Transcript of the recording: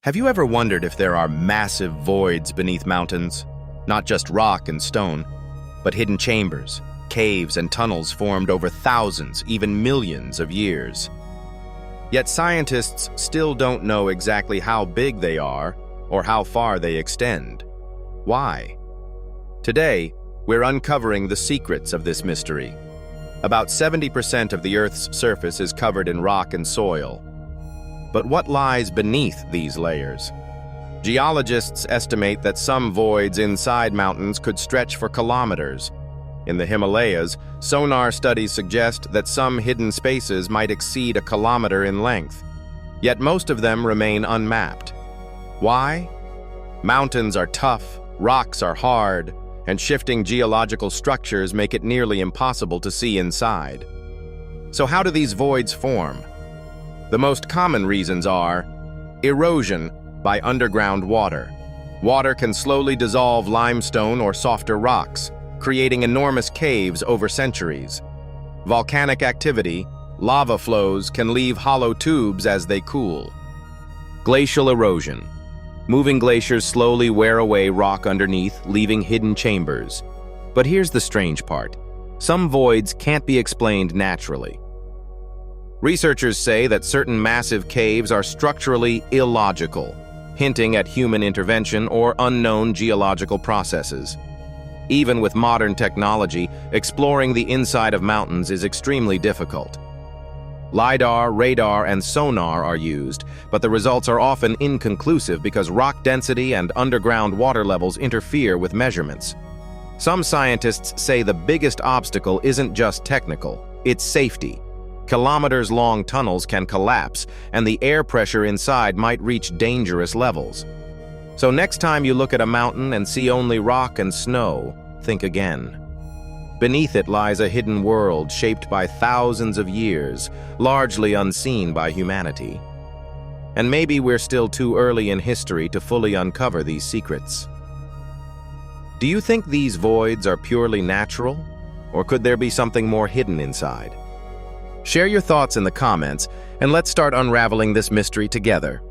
Have you ever wondered if there are massive voids beneath mountains? Not just rock and stone, but hidden chambers, caves, and tunnels formed over thousands, even millions of years. Yet scientists still don't know exactly how big they are or how far they extend. Why? Today, we're uncovering the secrets of this mystery. About 70% of the Earth's surface is covered in rock and soil. But what lies beneath these layers? Geologists estimate that some voids inside mountains could stretch for kilometers. In the Himalayas, sonar studies suggest that some hidden spaces might exceed a kilometer in length. Yet most of them remain unmapped. Why? Mountains are tough, rocks are hard, and shifting geological structures make it nearly impossible to see inside. So how do these voids form? The most common reasons are erosion by underground water. Water can slowly dissolve limestone or softer rocks, creating enormous caves over centuries. Volcanic activity, lava flows can leave hollow tubes as they cool. Glacial erosion. Moving glaciers slowly wear away rock underneath, leaving hidden chambers. But here's the strange part. Some voids can't be explained naturally. Researchers say that certain massive caves are structurally illogical, hinting at human intervention or unknown geological processes. Even with modern technology, exploring the inside of mountains is extremely difficult. LIDAR, radar, and sonar are used, but the results are often inconclusive because rock density and underground water levels interfere with measurements. Some scientists say the biggest obstacle isn't just technical, it's safety. Kilometers-long tunnels can collapse, and the air pressure inside might reach dangerous levels. So next time you look at a mountain and see only rock and snow, think again. Beneath it lies a hidden world shaped by thousands of years, largely unseen by humanity. And maybe we're still too early in history to fully uncover these secrets. Do you think these voids are purely natural, or could there be something more hidden inside? Share your thoughts in the comments, and let's start unraveling this mystery together.